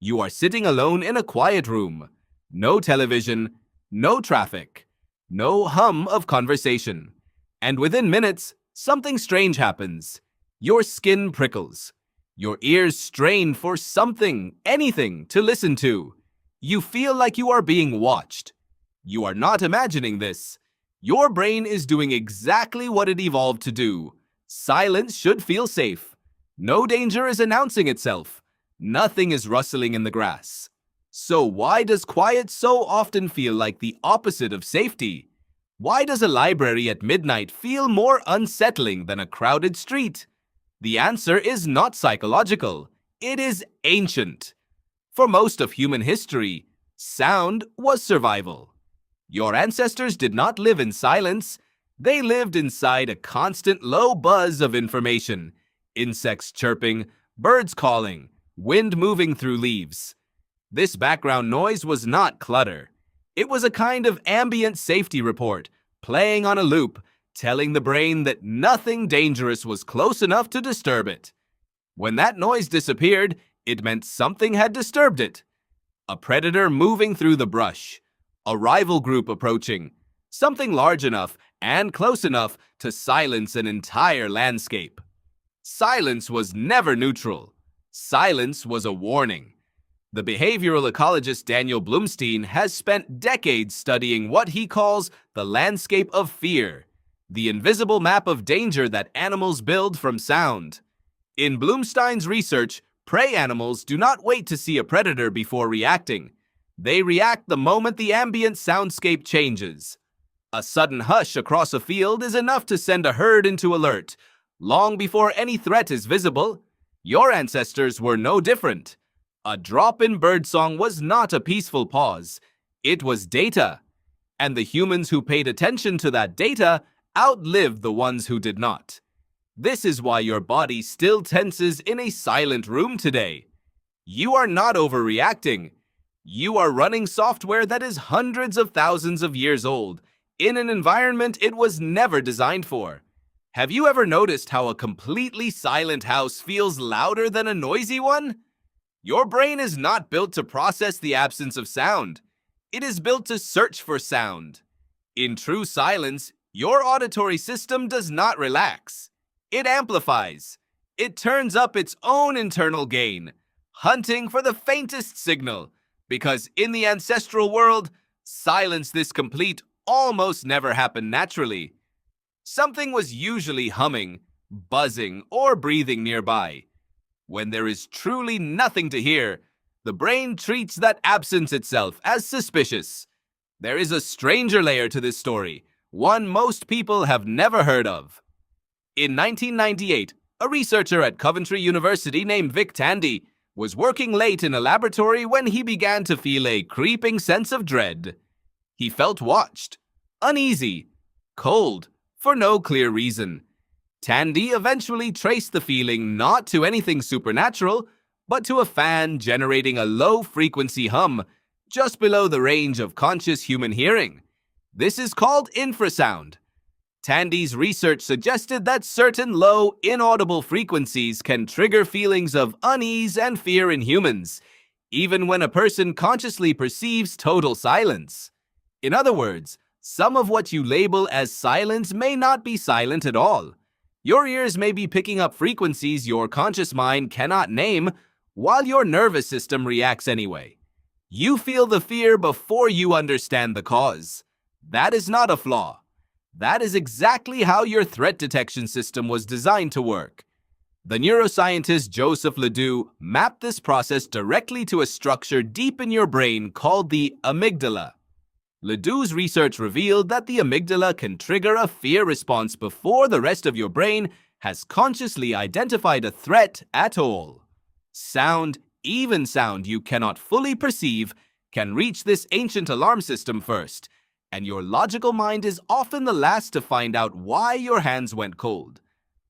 You are sitting alone in a quiet room. No television, no traffic, no hum of conversation. And within minutes, something strange happens. Your skin prickles. Your ears strain for something, anything, to listen to. You feel like you are being watched. You are not imagining this. Your brain is doing exactly what it evolved to do. Silence should feel safe. No danger is announcing itself. Nothing is rustling in the grass. So why does quiet so often feel like the opposite of safety? Why does a library at midnight feel more unsettling than a crowded street? The answer is not psychological. It is ancient. For most of human history, sound was survival. Your ancestors did not live in silence. They lived inside a constant low buzz of information. Insects chirping, birds calling, wind moving through leaves. This background noise was not clutter. It was a kind of ambient safety report, playing on a loop, telling the brain that nothing dangerous was close enough to disturb it. When that noise disappeared, it meant something had disturbed it. A predator moving through the brush, a rival group approaching, something large enough and close enough to silence an entire landscape. Silence was never neutral. Silence was a warning. The behavioral ecologist Daniel Blumstein has spent decades studying what he calls the landscape of fear, the invisible map of danger that animals build from sound. In Blumstein's research, prey animals do not wait to see a predator before reacting. They react the moment the ambient soundscape changes. A sudden hush across a field is enough to send a herd into alert, long before any threat is visible. Your ancestors were no different. A drop in birdsong was not a peaceful pause. It was data. And the humans who paid attention to that data outlived the ones who did not. This is why your body still tenses in a silent room today. You are not overreacting. You are running software that is hundreds of thousands of years old, in an environment it was never designed for. Have you ever noticed how a completely silent house feels louder than a noisy one? Your brain is not built to process the absence of sound. It is built to search for sound. In true silence, your auditory system does not relax. It amplifies. It turns up its own internal gain, hunting for the faintest signal, because in the ancestral world, silence this complete almost never happened naturally. Something was usually humming, buzzing, or breathing nearby. When there is truly nothing to hear, the brain treats that absence itself as suspicious. There is a stranger layer to this story, one most people have never heard of. In 1998, a researcher at Coventry University named Vic Tandy was working late in a laboratory when he began to feel a creeping sense of dread. He felt watched, uneasy, cold, for no clear reason. Tandy eventually traced the feeling not to anything supernatural, but to a fan generating a low-frequency hum just below the range of conscious human hearing. This is called infrasound. Tandy's research suggested that certain low, inaudible frequencies can trigger feelings of unease and fear in humans, even when a person consciously perceives total silence. In other words, some of what you label as silence may not be silent at all. Your ears may be picking up frequencies your conscious mind cannot name, while your nervous system reacts anyway. You feel the fear before you understand the cause. That is not a flaw. That is exactly how your threat detection system was designed to work. The neuroscientist Joseph LeDoux mapped this process directly to a structure deep in your brain called the amygdala. LeDoux's research revealed that the amygdala can trigger a fear response before the rest of your brain has consciously identified a threat at all. Sound, even sound you cannot fully perceive, can reach this ancient alarm system first, and your logical mind is often the last to find out why your hands went cold.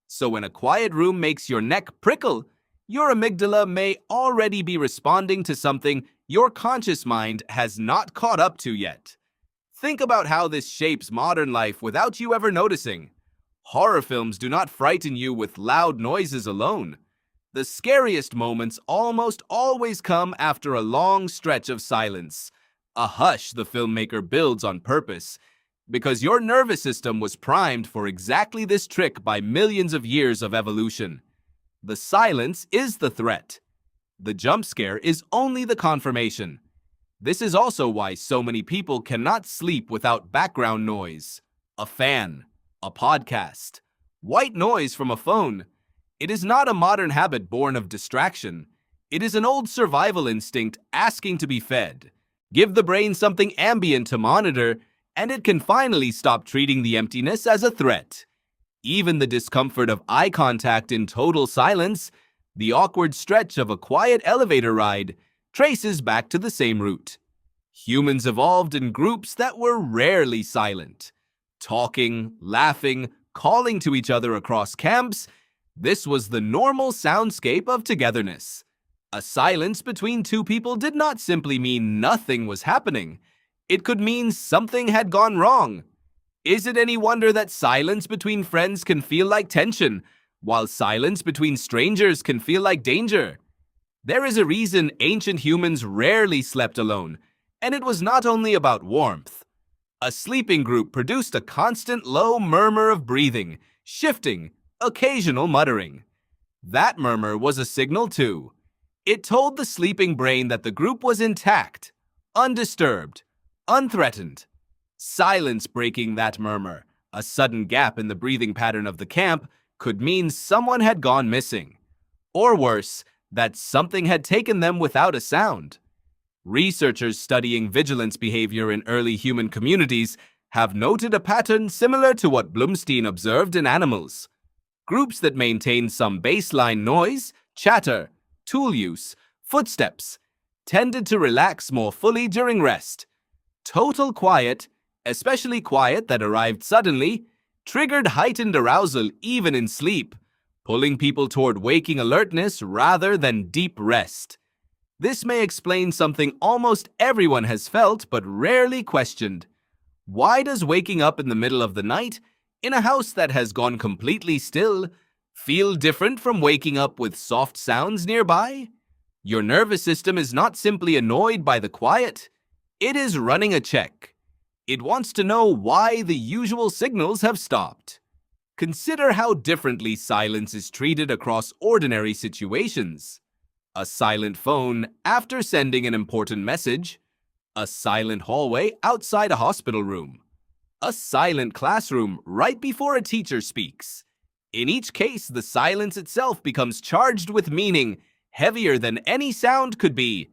So when a quiet room makes your neck prickle, your amygdala may already be responding to something your conscious mind has not caught up to yet. Think about how this shapes modern life without you ever noticing. Horror films do not frighten you with loud noises alone. The scariest moments almost always come after a long stretch of silence, a hush the filmmaker builds on purpose, because your nervous system was primed for exactly this trick by millions of years of evolution. The silence is the threat. The jump scare is only the confirmation. This is also why so many people cannot sleep without background noise. A fan, a podcast, white noise from a phone. It is not a modern habit born of distraction. It is an old survival instinct asking to be fed. Give the brain something ambient to monitor, and it can finally stop treating the emptiness as a threat. Even the discomfort of eye contact in total silence, the awkward stretch of a quiet elevator ride, traces back to the same root. Humans evolved in groups that were rarely silent. Talking, laughing, calling to each other across camps, this was the normal soundscape of togetherness. A silence between two people did not simply mean nothing was happening. It could mean something had gone wrong. Is it any wonder that silence between friends can feel like tension, while silence between strangers can feel like danger? There is a reason ancient humans rarely slept alone, and it was not only about warmth. A sleeping group produced a constant low murmur of breathing, shifting, occasional muttering. That murmur was a signal too. It told the sleeping brain that the group was intact, undisturbed, unthreatened. Silence breaking that murmur, a sudden gap in the breathing pattern of the camp, could mean someone had gone missing. Or worse, that something had taken them without a sound. Researchers studying vigilance behavior in early human communities have noted a pattern similar to what Blumstein observed in animals. Groups that maintain some baseline noise, chatter, tool use, footsteps, tended to relax more fully during rest. Total quiet, especially quiet that arrived suddenly, triggered heightened arousal even in sleep, pulling people toward waking alertness rather than deep rest. This may explain something almost everyone has felt but rarely questioned. Why does waking up in the middle of the night, in a house that has gone completely still, feel different from waking up with soft sounds nearby? Your nervous system is not simply annoyed by the quiet. It is running a check. It wants to know why the usual signals have stopped. Consider how differently silence is treated across ordinary situations. A silent phone after sending an important message. A silent hallway outside a hospital room. A silent classroom right before a teacher speaks. In each case, the silence itself becomes charged with meaning, heavier than any sound could be.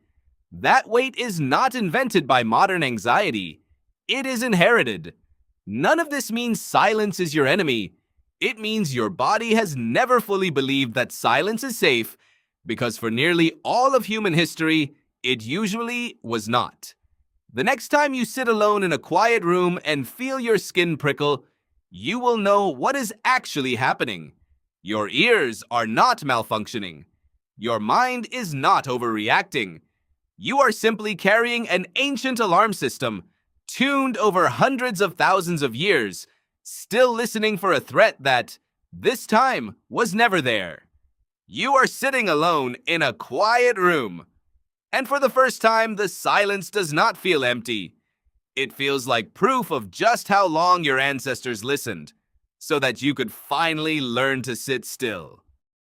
That weight is not invented by modern anxiety. It is inherited. None of this means silence is your enemy. It means your body has never fully believed that silence is safe, because for nearly all of human history, it usually was not. The next time you sit alone in a quiet room and feel your skin prickle, you will know what is actually happening. Your ears are not malfunctioning. Your mind is not overreacting. You are simply carrying an ancient alarm system, tuned over hundreds of thousands of years, still listening for a threat that, this time, was never there. You are sitting alone in a quiet room. And for the first time, the silence does not feel empty. It feels like proof of just how long your ancestors listened, so that you could finally learn to sit still.